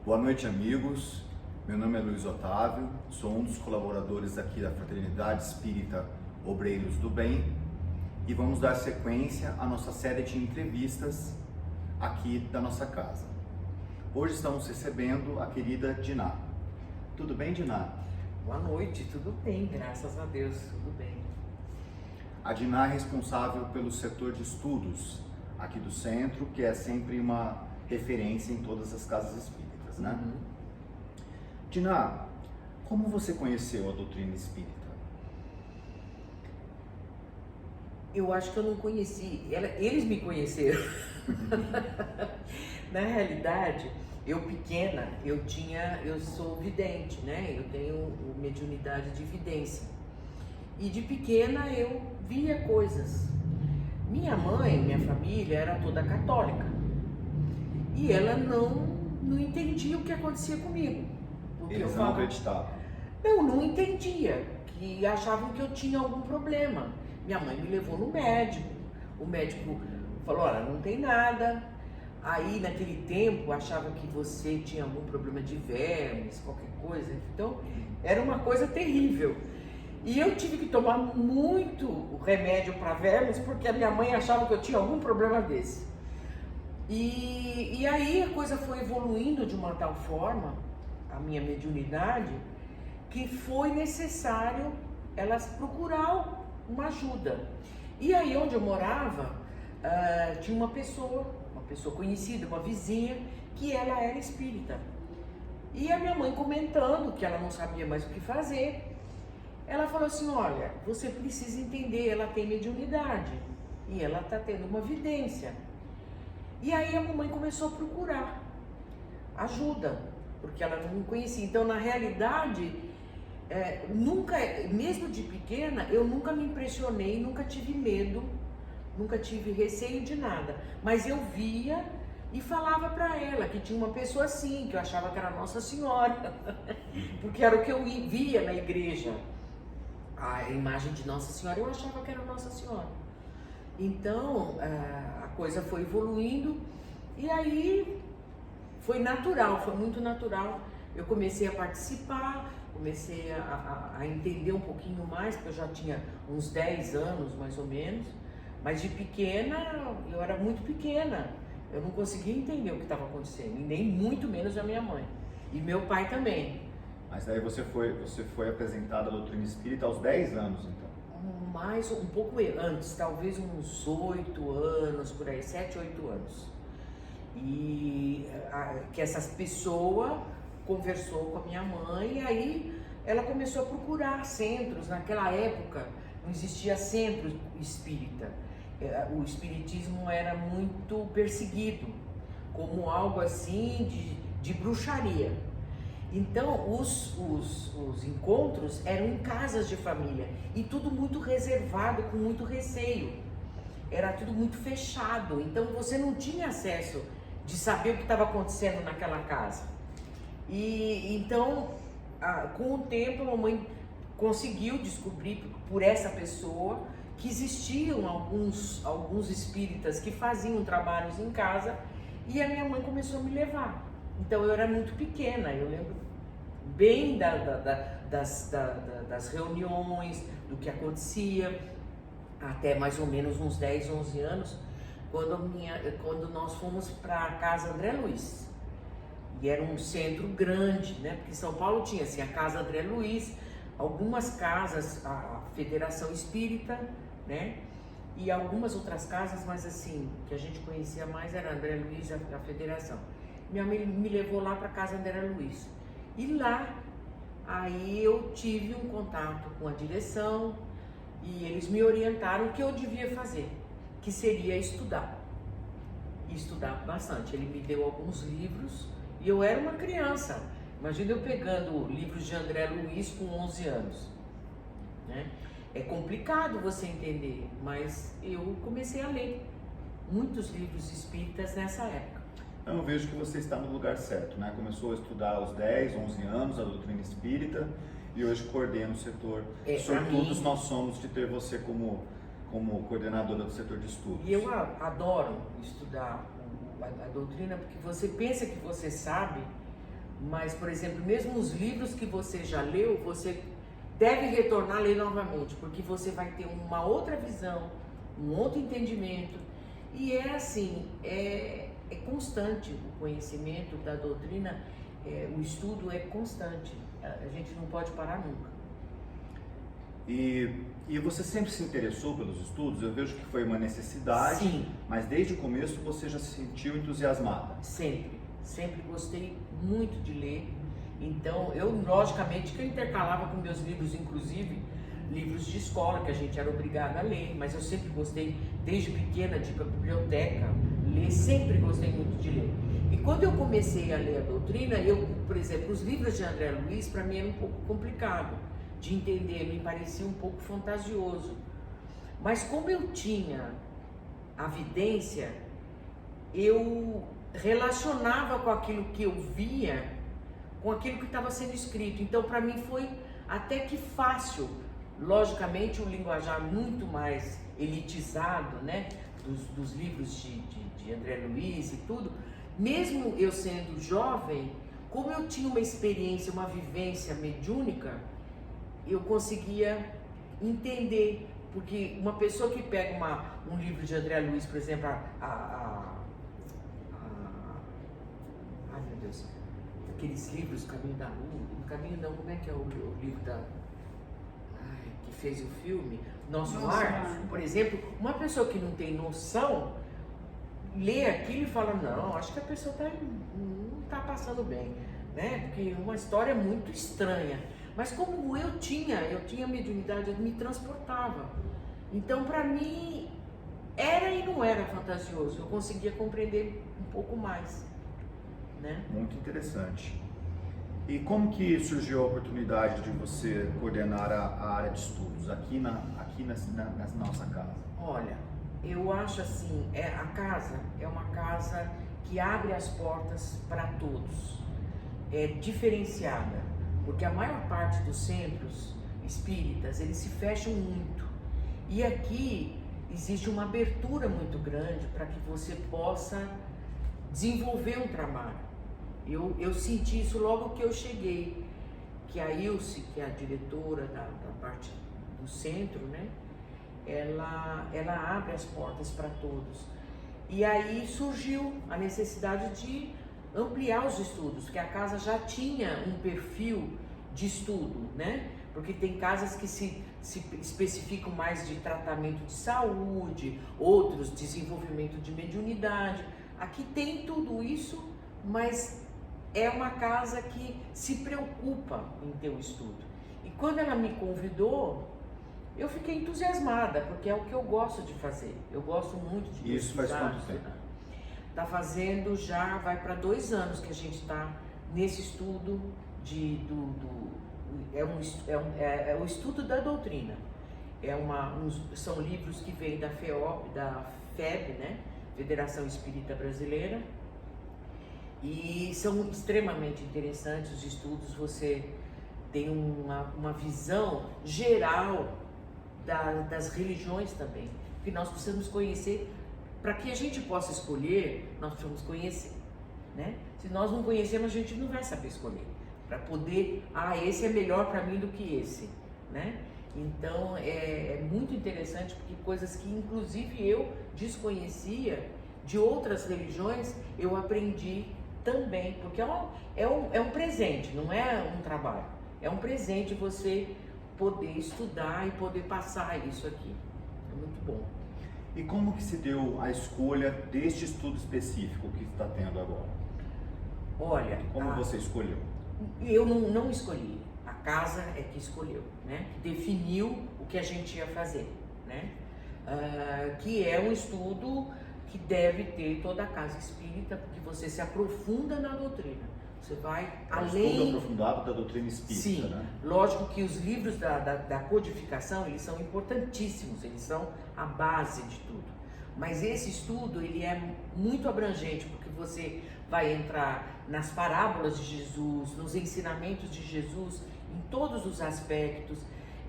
Boa noite, amigos. Meu nome é Luiz Otávio, sou um dos colaboradores aqui da Fraternidade Espírita Obreiros do Bem e vamos dar sequência à nossa série de entrevistas aqui da nossa casa. Hoje estamos recebendo a querida Diná. Tudo bem, Diná? Boa noite, tudo bem, graças a Deus, tudo bem. A Diná é responsável pelo setor de estudos aqui do centro, que é sempre uma referência em todas as casas espíritas, né? Diná, como você conheceu a doutrina espírita? Eu acho que eu não conheci, eles me conheceram. Na realidade, eu pequena, eu sou vidente, né? Eu tenho mediunidade de vidência. E de pequena eu via coisas. Minha mãe, minha família era toda católica. E ela não entendia o que acontecia comigo. Porque Eles não acreditavam? Não entendia, que achavam que eu tinha algum problema. Minha mãe me levou no médico, o médico falou, olha, não tem nada. Aí naquele tempo achava que você tinha algum problema de vermes, qualquer coisa. Então era uma coisa terrível. E eu tive que tomar muito remédio para vermes, porque a minha mãe achava que eu tinha algum problema desse. E aí a coisa foi evoluindo de uma tal forma, a minha mediunidade, que foi necessário elas procurar uma ajuda. E aí onde eu morava, tinha uma pessoa conhecida, uma vizinha, que ela era espírita. E a minha mãe comentando que ela não sabia mais o que fazer, ela falou assim, olha, você precisa entender, ela tem mediunidade e ela está tendo uma vidência. E aí a mamãe começou a procurar ajuda, porque ela não conhecia. Então, na realidade, nunca, mesmo de pequena, eu nunca me impressionei, nunca tive medo, nunca tive receio de nada. Mas eu via e falava para ela que tinha uma pessoa assim, que eu achava que era Nossa Senhora, porque era o que eu via na igreja. A imagem de Nossa Senhora, eu achava que era Nossa Senhora. Então, a coisa foi evoluindo e aí foi natural, foi muito natural. Eu comecei a participar, comecei a entender um pouquinho mais, porque eu já tinha uns 10 anos, mais ou menos. Mas de pequena, eu era muito pequena. Eu não conseguia entender o que estava acontecendo, e nem muito menos a minha mãe. E meu pai também. Mas daí você foi apresentada à doutrina espírita aos 10 anos, então? Mais um pouco antes, talvez uns 8 anos, por aí, 7, 8 anos. E que essa pessoa conversou com a minha mãe, e aí ela começou a procurar centros. Naquela época não existia centro espírita. O espiritismo era muito perseguido, como algo assim de bruxaria. Então, os encontros eram em casas de família e tudo muito reservado, com muito receio. Era tudo muito fechado, então você não tinha acesso de saber o que estava acontecendo naquela casa. E então, com o tempo, a mamãe conseguiu descobrir por essa pessoa que existiam alguns espíritas que faziam trabalhos em casa, e a minha mãe começou a me levar. Então eu era muito pequena, eu lembro bem das reuniões, do que acontecia, até mais ou menos uns 10, 11 anos, quando nós fomos para a Casa André Luiz. E era um centro grande, né? Porque São Paulo tinha assim, a Casa André Luiz, algumas casas, a Federação Espírita, né? E algumas outras casas, mas assim, que a gente conhecia mais era André Luiz, a Federação. Minha mãe me levou lá para a Casa André Luiz. E lá, aí eu tive um contato com a direção e eles me orientaram o que eu devia fazer, que seria estudar. E estudar bastante. Ele me deu alguns livros e eu era uma criança. Imagina eu pegando livros de André Luiz com 11 anos, né? É complicado você entender, mas eu comecei a ler muitos livros espíritas nessa época. Eu vejo que você está no lugar certo, né? Começou a estudar aos 10, 11 anos a doutrina espírita e hoje coordena o setor. Sortudos nós somos de ter você como coordenadora do setor de estudos. E eu adoro estudar a doutrina, porque você pensa que você sabe, Mas, por exemplo, mesmo os livros que você já leu, você deve retornar a ler novamente, porque você vai ter uma outra visão, um outro entendimento. E é assim, é constante o conhecimento da doutrina, o estudo é constante, a gente não pode parar nunca. E você sempre se interessou pelos estudos? Eu vejo que foi uma necessidade, Sim. Mas desde o começo você já se sentiu entusiasmada? Sempre gostei muito de ler. Então, logicamente que eu intercalava com meus livros, inclusive livros de escola que a gente era obrigado a ler, mas eu sempre gostei, desde pequena, de ir para a biblioteca, ler, sempre gostei muito de ler. E quando eu comecei a ler a doutrina, por exemplo, os livros de André Luiz, para mim era um pouco complicado de entender, me parecia um pouco fantasioso. Mas como eu tinha a vidência, eu relacionava com aquilo que eu via, com aquilo que estava sendo escrito. Então, para mim foi até que fácil. Logicamente, o linguajar muito mais elitizado, né, dos livros de André Luiz e tudo. Mesmo eu sendo jovem, como eu tinha uma experiência, uma vivência mediúnica, eu conseguia entender, porque uma pessoa que pega um livro de André Luiz, por exemplo, ai meu Deus, aqueles livros, Caminho da Lua, Caminho não, como é que é o livro que fez o filme? Nosso Lar, por exemplo, uma pessoa que não tem noção, lê aquilo e fala, não, acho que a pessoa não está passando bem, né? Porque uma história muito estranha. Mas como eu tinha mediunidade, eu me transportava. Então, para mim, era e não era fantasioso. Eu conseguia compreender um pouco mais, né? Muito interessante. E como que surgiu a oportunidade de você coordenar a área de estudos aqui na nossa casa? Olha, eu acho assim, a casa é uma casa que abre as portas para todos. É diferenciada. Porque a maior parte dos centros espíritas, eles se fecham muito. E aqui existe uma abertura muito grande para que você possa desenvolver um trabalho. Eu senti isso logo que eu cheguei, que a Ilse, que é a diretora da parte do centro, né, ela abre as portas para todos. E aí surgiu a necessidade de ampliar os estudos, porque a casa já tinha um perfil de estudo, né? Porque tem casas que se especificam mais de tratamento de saúde, outros desenvolvimento de mediunidade. Aqui tem tudo isso, mas é uma casa que se preocupa em ter o estudo. E quando ela me convidou, eu fiquei entusiasmada, porque é o que eu gosto de fazer. Eu gosto muito de pesquisar. Isso faz quanto tempo? Está fazendo vai para 2 anos que a gente está nesse estudo é o estudo da doutrina. São livros que vêm da FEB, né? Federação Espírita Brasileira, e são extremamente interessantes os estudos. Você tem uma visão geral das religiões também, que nós precisamos conhecer. Para que a gente possa escolher, nós precisamos conhecer, né? Se nós não conhecermos, a gente não vai saber escolher. Para poder, esse é melhor para mim do que esse, né? Então, é muito interessante, porque coisas que inclusive eu desconhecia de outras religiões, eu aprendi também, porque é um presente, não é um trabalho. É um presente você poder estudar e poder passar isso aqui. É muito bom. E como que se deu a escolha deste estudo específico que está tendo agora? Olha, como você escolheu? Eu não escolhi, a casa é que escolheu, né? Que definiu o que a gente ia fazer, né? Que é um estudo que deve ter toda a casa espírita, porque você se aprofunda na doutrina. Você vai além... estudo aprofundado da doutrina espírita, sim, né? Lógico que os livros da codificação, eles são importantíssimos, eles são a base de tudo. Mas esse estudo, ele é muito abrangente, porque você vai entrar nas parábolas de Jesus, nos ensinamentos de Jesus, em todos os aspectos.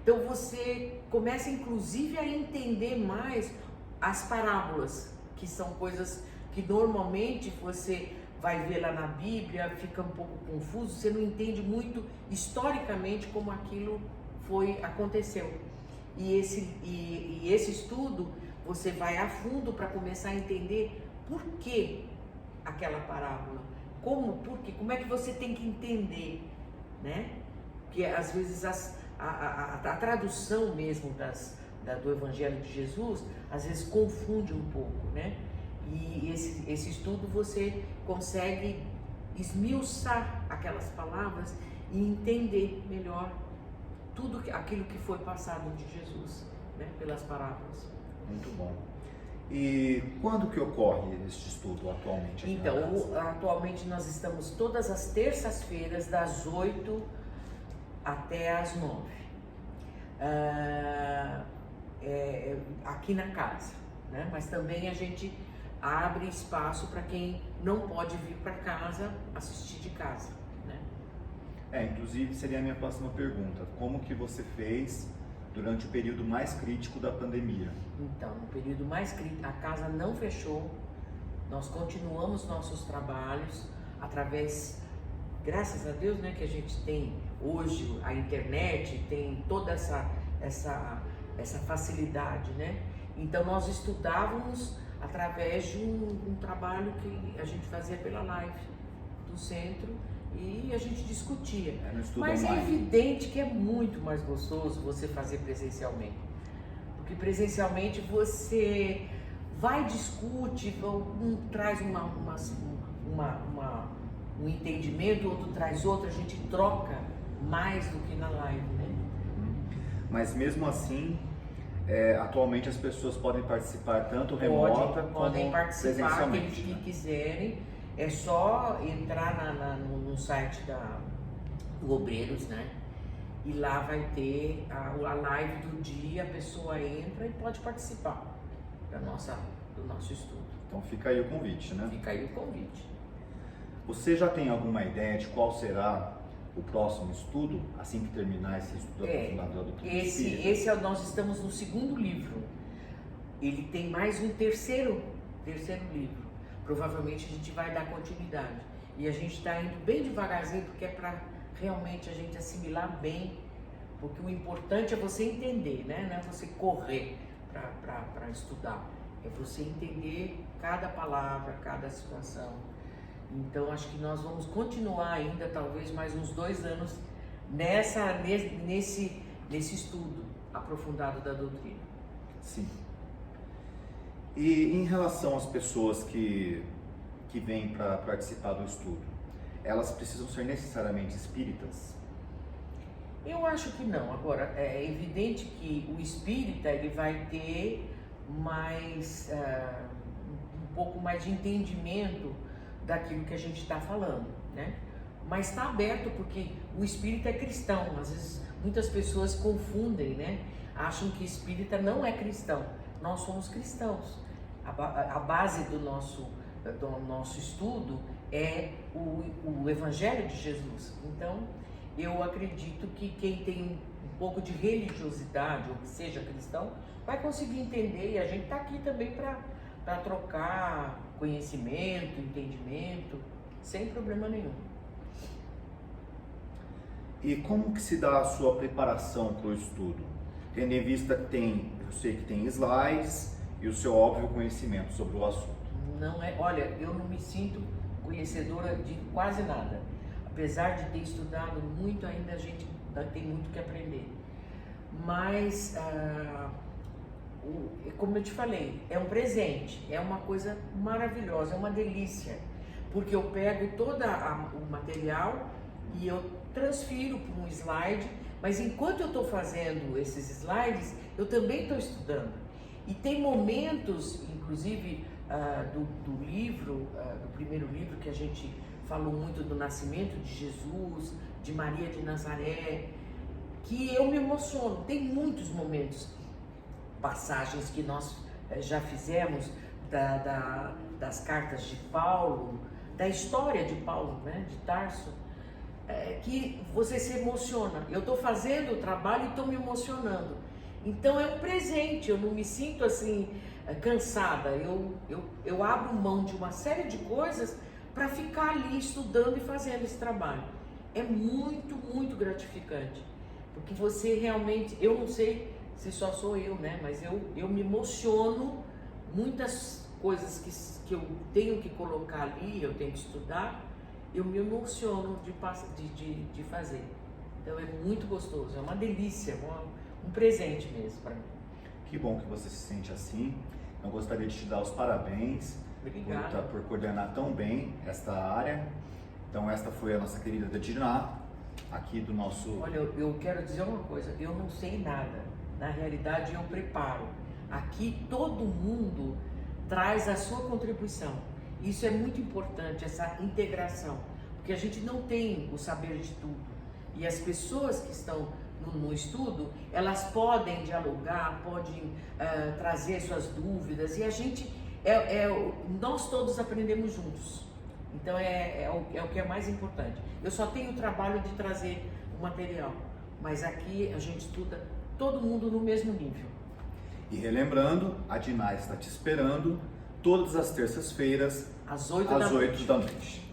Então você começa inclusive a entender mais as parábolas, que são coisas que normalmente você vai ver lá na Bíblia, fica um pouco confuso, você não entende muito historicamente como aquilo aconteceu. E esse estudo, você vai a fundo para começar a entender por que aquela parábola, como é que você tem que entender, né? Porque às vezes a tradução mesmo do Evangelho de Jesus, às vezes confunde um pouco, né? E esse estudo você consegue esmiuçar aquelas palavras e entender melhor tudo aquilo que foi passado de Jesus, né? Pelas parábolas. Muito bom. E quando que ocorre este estudo atualmente? Então, atualmente nós estamos todas as terças-feiras, das 8 até as 9. Aqui na casa, né? Mas também a gente abre espaço para quem não pode vir para casa assistir de casa, né? Inclusive seria a minha próxima pergunta. Como que você fez durante o período mais crítico da pandemia? Então, no período mais crítico, a casa não fechou, nós continuamos nossos trabalhos através, graças a Deus, né, que a gente tem hoje a internet, tem toda essa facilidade, né? Então nós estudávamos através de um trabalho que a gente fazia pela live do centro e a gente discutia. Mas é evidente que é muito mais gostoso você fazer presencialmente, porque presencialmente você vai, discute, um traz um entendimento, outro traz outro, a gente troca mais do que na live, né? Mas mesmo assim, atualmente as pessoas podem participar tanto remota podem como participar, presencialmente, aqueles que né? quiserem, é só entrar no site do Obreiros, né? E lá vai ter a live do dia, a pessoa entra e pode participar do nosso estudo. Então fica aí o convite, né? Fica aí o convite. Você já tem alguma ideia de qual será o próximo estudo, assim que terminar esse estudo aprofundado da doutrina espírita? Nós estamos no segundo livro. Ele tem mais um terceiro livro. Provavelmente a gente vai dar continuidade. E a gente está indo bem devagarzinho, porque é para realmente a gente assimilar bem, porque o importante é você entender, né? Não é você correr para estudar, é você entender cada palavra, cada situação. Então acho que nós vamos continuar ainda, talvez mais uns 2 anos, nesse estudo aprofundado da doutrina. Sim. E em relação às pessoas que vêm para participar do estudo, elas precisam ser necessariamente espíritas? Eu acho que não. Agora, é evidente que o espírita ele vai ter um pouco mais de entendimento daquilo que a gente está falando, né? Mas está aberto, porque o espírita é cristão. Às vezes muitas pessoas confundem, né? Acham que espírita não é cristão. Nós somos cristãos. A base do nosso estudo é o Evangelho de Jesus. Então, eu acredito que quem tem um pouco de religiosidade, ou que seja cristão, vai conseguir entender, e a gente está aqui também para trocar conhecimento, entendimento, sem problema nenhum. E como que se dá a sua preparação para o estudo? Tendo em vista que eu sei que tem slides e o seu óbvio conhecimento sobre o assunto. Olha, eu não me sinto conhecedora de quase nada. Apesar de ter estudado muito, ainda a gente tem muito que aprender. Mas, como eu te falei, é um presente, é uma coisa maravilhosa, é uma delícia. Porque eu pego todo o material e eu transfiro para um slide, mas enquanto eu estou fazendo esses slides, eu também estou estudando. E tem momentos, inclusive, do livro, do primeiro livro, que a gente falou muito do nascimento de Jesus, de Maria de Nazaré, que eu me emociono. Tem muitos momentos, passagens que nós já fizemos das cartas de Paulo, da história de Paulo, né, de Tarso, que você se emociona. Eu estou fazendo o trabalho e estou me emocionando. Então é um presente, eu não me sinto assim cansada. Eu abro mão de uma série de coisas para ficar ali estudando e fazendo esse trabalho. É muito, muito gratificante, porque você realmente, eu não sei se só sou eu, né? Mas eu me emociono, muitas coisas que eu tenho que colocar ali, eu tenho que estudar, eu me emociono de fazer. Então é muito gostoso, é uma delícia, um presente mesmo para mim. Que bom que você se sente assim. Eu gostaria de te dar os parabéns por coordenar tão bem esta área. Então esta foi a nossa querida Diná, aqui do nosso... Olha, eu quero dizer uma coisa, eu não sei nada, na realidade eu preparo. Aqui todo mundo traz a sua contribuição, isso é muito importante, essa integração, porque a gente não tem o saber de tudo, e as pessoas que estão no estudo, elas podem dialogar, podem trazer suas dúvidas, e a gente, nós todos aprendemos juntos. Então é o que é mais importante. Eu só tenho o trabalho de trazer o material, mas aqui a gente estuda todo mundo no mesmo nível. E relembrando, a Diná está te esperando todas as terças-feiras, às 8 da noite.